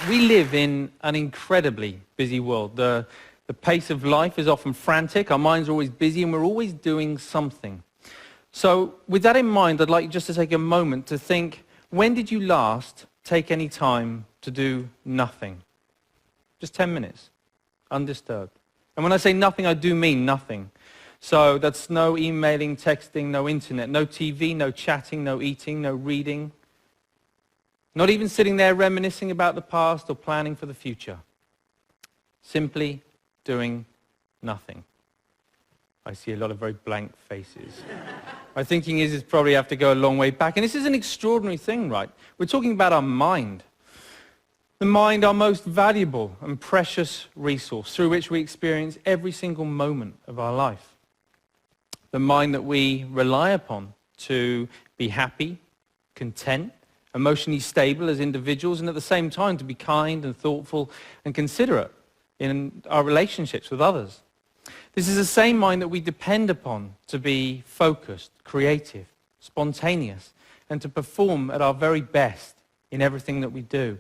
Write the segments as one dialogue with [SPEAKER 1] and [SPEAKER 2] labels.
[SPEAKER 1] We live in an incredibly busy world. The pace of life is often frantic, our minds are always busy, and we're always doing something. So with that in mind, I'd like you just to take a moment to think, when did you last take any time to do nothing? Just 10 minutes, undisturbed. And when I say nothing, I do mean nothing. So that's no emailing, texting, no internet, no TV, no chatting, no eating, no reading. Not even sitting there reminiscing about the past or planning for the future. Simply doing nothing. I see a lot of very blank faces. My thinking is probably have to go a long way back. And this is an extraordinary thing, right? We're talking about our mind. The mind, our most valuable and precious resource through which we experience every single moment of our life. The mind that we rely upon to be happy, content, emotionally stable as individuals, and at the same time to be kind and thoughtful and considerate in our relationships with others. This is the same mind that we depend upon to be focused, creative, spontaneous, and to perform at our very best in everything that we do.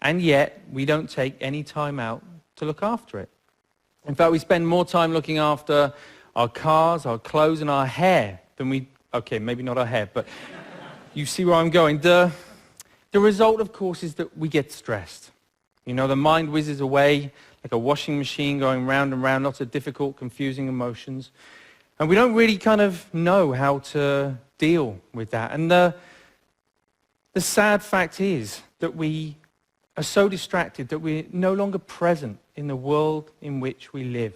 [SPEAKER 1] And yet, we don't take any time out to look after it. In fact, we spend more time looking after our cars, our clothes, and our hair than we... Okay, maybe not our hair, but you see where I'm going. The result, of course, is that we get stressed. You know, the mind whizzes away like a washing machine going round and round, lots of difficult, confusing emotions. And we don't really kind of know how to deal with that. And the sad fact is that we are so distracted that we're no longer present in the world in which we live.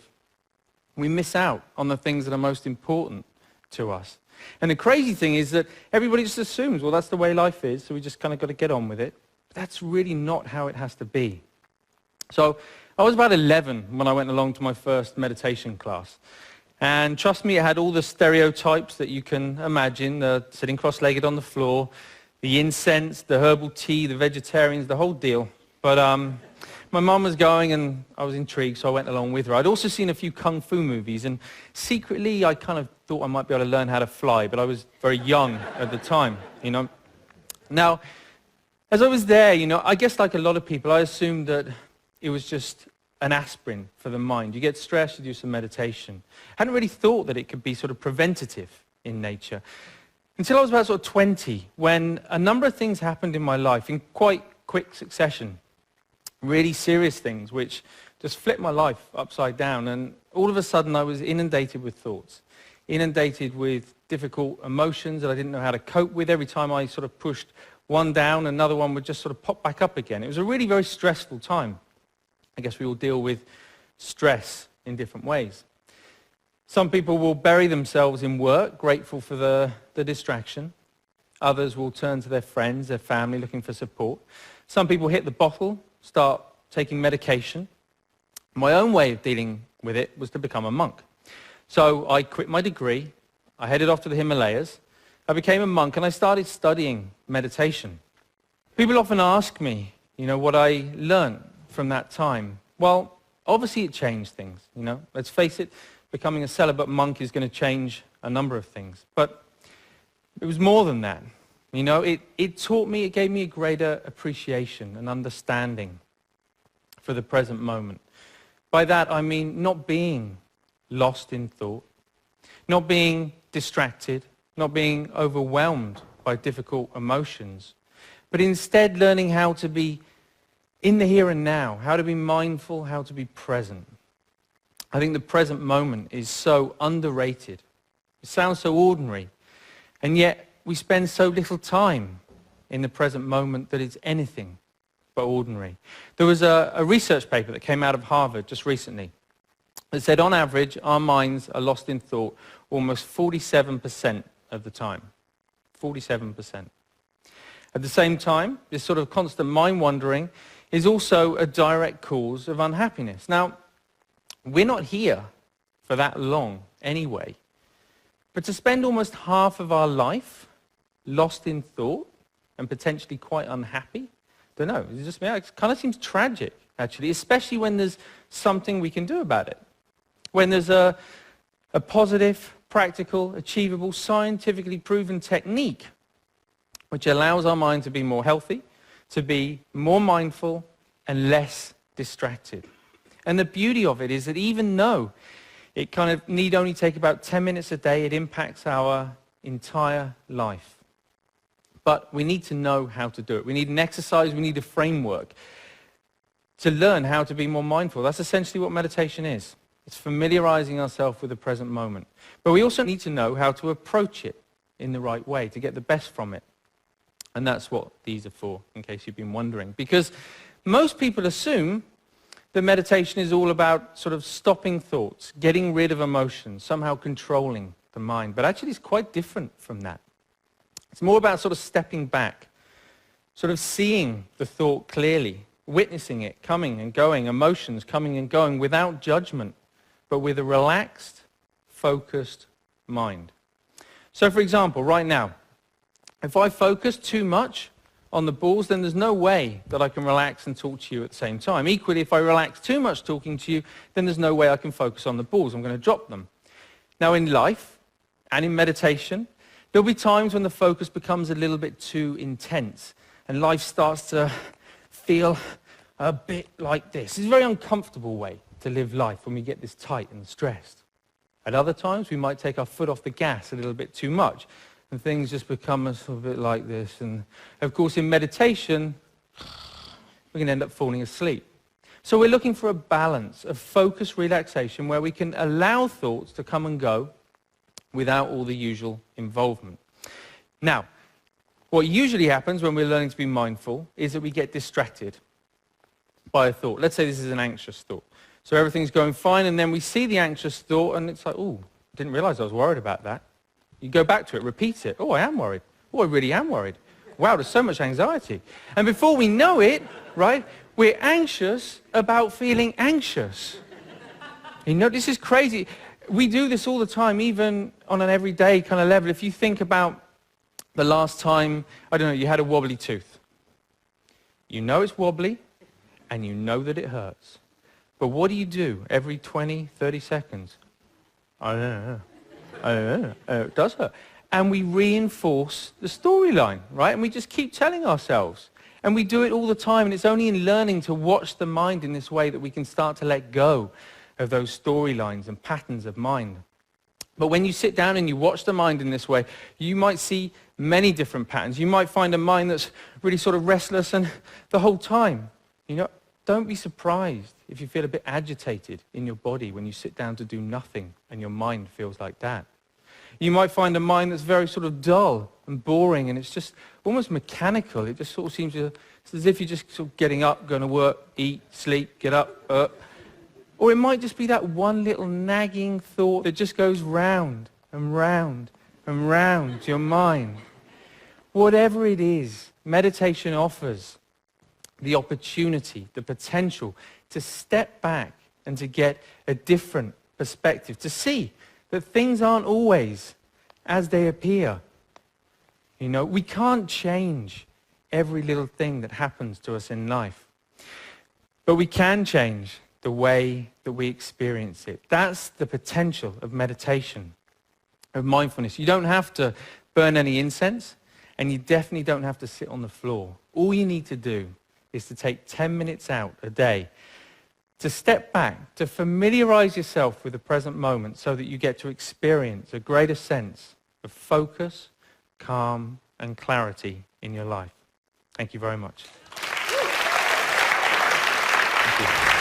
[SPEAKER 1] We miss out on the things that are most important to us. And the crazy thing is that everybody just assumes, well, that's the way life is, so we just kind of got to get on with it. But that's really not how it has to be. So I was about 11 when I went along to my first meditation class. And trust me, it had all the stereotypes that you can imagine, sitting cross-legged on the floor, the incense, the herbal tea, the vegetarians, the whole deal. But my mum was going and I was intrigued, so I went along with her. I'd also seen a few kung fu movies, and secretly I kind of thought I might be able to learn how to fly, but I was very young at the time, you know. Now, as I was there, you know, I guess like a lot of people, I assumed that it was just an aspirin for the mind. You get stressed, you do some meditation. I hadn't really thought that it could be sort of preventative in nature. Until I was about sort of 20, when a number of things happened in my life in quite quick succession. Really serious things which just flipped my life upside down, and all of a sudden I was inundated with thoughts, inundated with difficult emotions that I didn't know how to cope with. Every time I sort of pushed one down, another one would just sort of pop back up again. It was a really very stressful time. I guess we all deal with stress in different ways. Some people will bury themselves in work, grateful for the distraction. Others will turn to their friends, their family, looking for support. Some people hit the bottle, start taking medication. My own way of dealing with it was to become a monk. So I quit my degree, I headed off to the Himalayas, I became a monk, and I started studying meditation. People often ask me, you know, what I learned from that time. Well, obviously it changed things, you know. Let's face it, becoming a celibate monk is going to change a number of things. But it was more than that. You know, it taught me, it gave me a greater appreciation and understanding for the present moment. By that I mean not being lost in thought, not being distracted, not being overwhelmed by difficult emotions, but instead learning how to be in the here and now, how to be mindful, how to be present. I think the present moment is so underrated. It sounds so ordinary, and yet we spend so little time in the present moment that it's anything but ordinary. There was a research paper that came out of Harvard just recently that said on average our minds are lost in thought almost 47% of the time. 47%. At the same time, this sort of constant mind wandering is also a direct cause of unhappiness. Now, we're not here for that long anyway, but to spend almost half of our life lost in thought and potentially quite unhappy, don't know, it's just, it kind of seems tragic, actually, especially when there's something we can do about it. When there's a positive, practical, achievable, scientifically proven technique which allows our mind to be more healthy, to be more mindful, and less distracted. And the beauty of it is that even though it kind of need only take about 10 minutes a day, it impacts our entire life. But we need to know how to do it. We need an exercise, we need a framework to learn how to be more mindful. That's essentially what meditation is. It's familiarizing ourselves with the present moment. But we also need to know how to approach it in the right way to get the best from it. And that's what these are for, in case you've been wondering. Because most people assume that meditation is all about sort of stopping thoughts, getting rid of emotions, somehow controlling the mind. But actually it's quite different from that. It's more about sort of stepping back, sort of seeing the thought clearly, witnessing it coming and going, emotions coming and going without judgment, but with a relaxed, focused mind. So for example, right now, if I focus too much on the balls, then there's no way that I can relax and talk to you at the same time. Equally, if I relax too much talking to you, then there's no way I can focus on the balls. I'm going to drop them. Now in life and in meditation, there'll be times when the focus becomes a little bit too intense and life starts to feel a bit like this. It's a very uncomfortable way to live life when we get this tight and stressed. At other times, we might take our foot off the gas a little bit too much and things just become a sort of bit like this. And of course, in meditation, we can end up falling asleep. So we're looking for a balance of focused relaxation where we can allow thoughts to come and go without all the usual involvement. Now, what usually happens when we're learning to be mindful is that we get distracted by a thought. Let's say this is an anxious thought. So everything's going fine, and then we see the anxious thought, and it's like, oh, didn't realize I was worried about that. You go back to it, repeat it. Oh, I am worried. Oh, I really am worried. Wow, there's so much anxiety. And before we know it, right, we're anxious about feeling anxious. You know, this is crazy. We do this all the time, even on an everyday kind of level. If you think about the last time, I don't know, you had a wobbly tooth. You know it's wobbly, and you know that it hurts. But what do you do every 20, 30 seconds? I don't know. It does hurt. And we reinforce the storyline, right? And we just keep telling ourselves. And we do it all the time. And it's only in learning to watch the mind in this way that we can start to let go of those storylines and patterns of mind. But when you sit down and you watch the mind in this way, you might see many different patterns. You might find a mind that's really sort of restless and the whole time. You know, don't be surprised if you feel a bit agitated in your body when you sit down to do nothing and your mind feels like that. You might find a mind that's very sort of dull and boring and it's just almost mechanical. It just sort of seems to, it's as if you're just sort of getting up, going to work, eat, sleep, get up. Or it might just be that one little nagging thought that just goes round and round and round your mind. Whatever it is, meditation offers the opportunity, the potential to step back and to get a different perspective, to see that things aren't always as they appear. You know, we can't change every little thing that happens to us in life, but we can change the way that we experience it. That's the potential of meditation, of mindfulness. You don't have to burn any incense, and you definitely don't have to sit on the floor. All you need to do is to take 10 minutes out a day to step back, to familiarize yourself with the present moment so that you get to experience a greater sense of focus, calm, and clarity in your life. Thank you very much. Thank you.